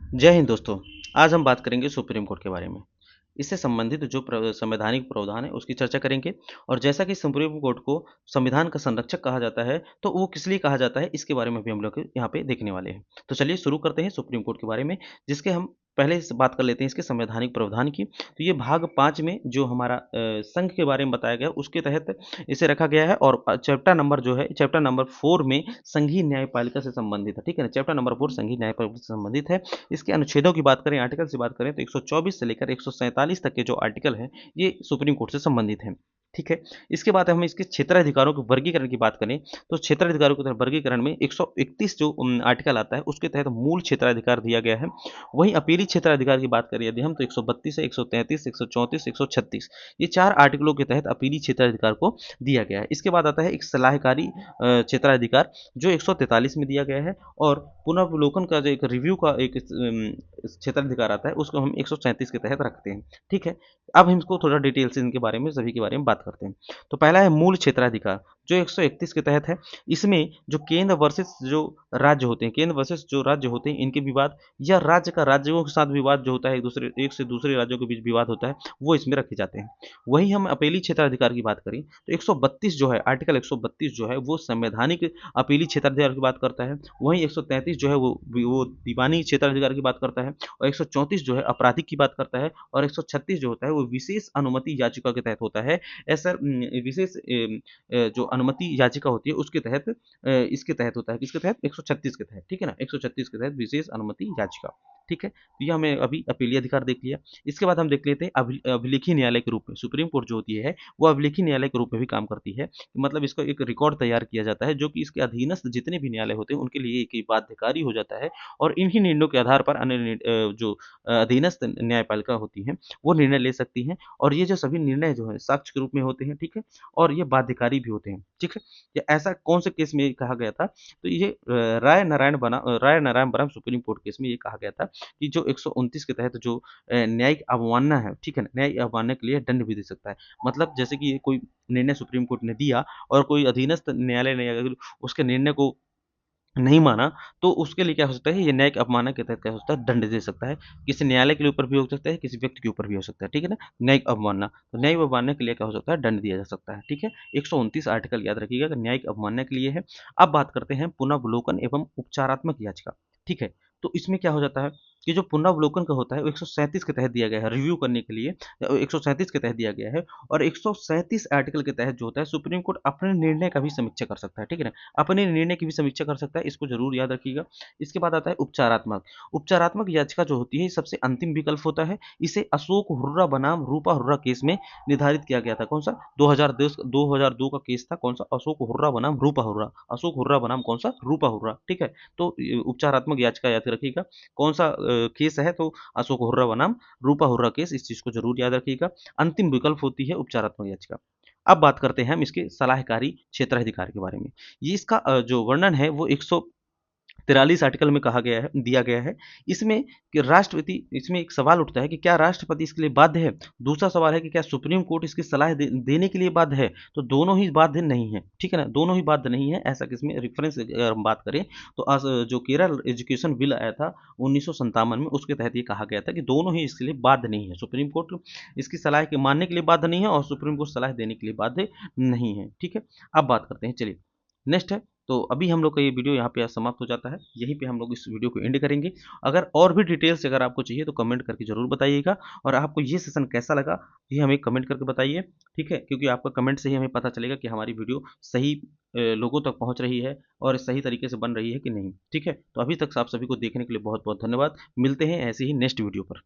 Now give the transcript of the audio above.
जय हिंद दोस्तों। आज हम बात करेंगे सुप्रीम कोर्ट के बारे में। इससे संबंधित जो संवैधानिक प्रावधान है उसकी चर्चा करेंगे। और जैसा कि सुप्रीम कोर्ट को संविधान का संरक्षक कहा जाता है, तो वो किस लिए कहा जाता है इसके बारे में भी हम लोग यहाँ पे देखने वाले हैं। तो चलिए शुरू करते हैं सुप्रीम कोर्ट के बारे में, जिसके हम पहले से बात कर लेते हैं इसके संवैधानिक प्रावधान की। तो ये भाग 5 में जो हमारा संघ के बारे में बताया गया उसके तहत इसे रखा गया है। और चैप्टर नंबर जो है, चैप्टर नंबर 4 में संघीय न्यायपालिका से संबंधित है। ठीक है ना, चैप्टर नंबर 4 संघीय न्यायपालिका से संबंधित है। इसके अनुच्छेदों की बात करें, आर्टिकल से बात करें, तो 124 से लेकर 147 तक के जो आर्टिकल हैं, ये सुप्रीम कोर्ट से संबंधित हैं। ठीक है। इसके बाद हम इसके क्षेत्राधिकारों के वर्गीकरण की बात करें, तो क्षेत्राधिकारों के वर्गीकरण में 131 जो आर्टिकल आता है उसके तहत मूल क्षेत्राधिकार दिया गया है। वहीं अपीली क्षेत्राधिकार की बात करें यदि हम, तो 132 है, 133, 134, 136, ये 4 आर्टिकलों के तहत अपीली क्षेत्राधिकार को दिया गया है। इसके बाद आता है एक सलाहकारी क्षेत्राधिकार, जो 143 में दिया गया है। और पुनर्वलोकन का जो एक रिव्यू का एक क्षेत्राधिकार आता है उसको हम 137 के तहत रखते हैं। ठीक है। अब हम इसको थोड़ा डिटेल से इनके बारे में, सभी के बारे में बात करते हैं। तो पहला है मूल क्षेत्राधिकार, जो 131 के तहत है। इसमें जो केंद्र वर्सेस जो राज्य होते हैं, केंद्र वर्सेस जो राज्य होते हैं, इनके विवाद, या राज्य का राज्यों के साथ विवाद जो होता है, एक से दूसरे राज्यों के बीच विवाद होता है, वो इसमें रखे जाते हैं। वहीं हम अपीली क्षेत्राधिकार की बात करें, तो 132 जो है, आर्टिकल 132 जो है वो संवैधानिक अपीली क्षेत्राधिकार की बात करता है। वहीं 133 जो है वो दीवानी क्षेत्राधिकार की बात करता है। और 134 जो है आपराधिक की बात करता है। और 136 जो होता है वो विशेष अनुमति याचिका के तहत होता है। ऐसा विशेष जो अनुमति याचिका होती है उसके तहत, इसके तहत होता है, किसके तहत, 136 के तहत। ठीक है ना, 136 के तहत विशेष अनुमति याचिका। ठीक है। तो ये हमें अभी अपीलीय अधिकार देख लिया। इसके बाद हम देख लेते हैं अभिलेखीय न्यायालय के रूप में सुप्रीम कोर्ट जो होती है वो अभिलेखीय न्यायालय के रूप में भी काम करती है। मतलब इसका एक रिकॉर्ड तैयार किया जाता है, जो कि इसके अधीनस्थ जितने भी न्यायालय होते हैं उनके लिए एक बाध्यकारी हो जाता है। और इन्हीं निर्णयों के आधार पर अन्य जो अधीनस्थ न्यायपालिका होती हैं वो निर्णय ले सकती हैं। और ये जो सभी निर्णय जो है साक्ष्य के रूप में होते हैं। ठीक है। और ये बाध्यकारी भी होते हैं। ठीक है। ये ऐसा कौन से केस में कहा गया था, तो ये राय नारायण बनाम सुप्रीम कोर्ट केस में ये कहा गया था कि जो 129 के तहत जो न्यायिक अवमानना है, ठीक है ना, न्यायिक अवमानना के लिए दंड भी दे सकता है। मतलब जैसे कि ये कोई निर्णय सुप्रीम कोर्ट ने दिया और कोई अधीनस्थ न्यायालय ने अगर उसके निर्णय को नहीं माना, तो उसके लिए क्या हो सकता है, ये न्यायिक अवमानना के तहत क्या हो सकता है, दंड दे सकता है। किसी न्यायालय के ऊपर भी हो सकता है, किसी व्यक्ति के ऊपर भी हो सकता है। ठीक है ना, न्यायिक अवमानना, तो न्यायिक अवमानना के लिए क्या हो सकता है, दंड दिया जा सकता है। ठीक है। 129 आर्टिकल याद रखिएगा कि न्यायिक अवमानना के लिए है। अब बात करते हैं पुनर्वलोकन एवं उपचारात्मक याचिका। ठीक है। तो इसमें क्या हो जाता है कि जो पुनर्वलोकन का होता है वो 137 के तहत दिया गया है, रिव्यू करने के लिए 137 के तहत दिया गया है। और 137 आर्टिकल के तहत जो होता है सुप्रीम कोर्ट अपने निर्णय का भी समीक्षा कर सकता है। ठीक है ना, अपने निर्णय की भी समीक्षा कर सकता है, इसको जरूर याद रखिएगा। इसके बाद आता है उपचारात्मक। उपचारात्मक याचिका जो होती है ये सबसे अंतिम विकल्प होता है। इसे अशोक हुर्रा बनाम रूपा हुर्रा केस में निर्धारित किया गया था। कौन सा, 2002 का केस था। कौन सा, अशोक हुर्रा बनाम रूपा हुर्रा, अशोक हुर्रा बनाम कौन सा, रूपा हुर्रा। ठीक है। तो उपचारात्मक याचिका याद रखिएगा कौन सा केस है, तो अशोक हुर्रा बनाम रूपा हुर्रा केस, इस चीज को जरूर याद रखिएगा। अंतिम विकल्प होती है उपचारात्मक याचिका। अब बात करते हैं हम इसके सलाहकारी क्षेत्राधिकार के बारे में। ये इसका जो वर्णन है वो 143 आर्टिकल में कहा गया है, दिया गया है। इसमें कि राष्ट्रपति, इसमें एक सवाल उठता है कि क्या राष्ट्रपति इसके लिए बाध्य है। दूसरा सवाल है कि क्या सुप्रीम कोर्ट इसकी सलाह देने के लिए बाध्य है। तो दोनों ही बाध्य नहीं है। ठीक है ना, दोनों ही बाध्य नहीं है। ऐसा किसमें रेफरेंस अगर हम बात करें, तो जो केरल एजुकेशन बिल आया था 1957 में, उसके तहत ये कहा गया था कि दोनों ही इसके लिए बाध्य नहीं है। सुप्रीम कोर्ट इसकी सलाह के मानने के लिए बाध्य नहीं है और सुप्रीम कोर्ट सलाह देने के लिए बाध्य नहीं है। ठीक है। अब बात करते हैं, चलिए नेक्स्ट है। तो अभी हम लोग का ये वीडियो यहाँ पे समाप्त हो जाता है, यहीं पे हम लोग इस वीडियो को एंड करेंगे। अगर और भी डिटेल्स अगर आपको चाहिए तो कमेंट करके ज़रूर बताइएगा। और आपको ये सेशन कैसा लगा ये हमें कमेंट करके बताइए। ठीक है, क्योंकि आपका कमेंट से ही हमें पता चलेगा कि हमारी वीडियो सही लोगों तक पहुँच रही है और सही तरीके से बन रही है कि नहीं। ठीक है, तो अभी तक आप सभी को देखने के लिए बहुत बहुत धन्यवाद। मिलते हैं ऐसे ही नेक्स्ट वीडियो पर।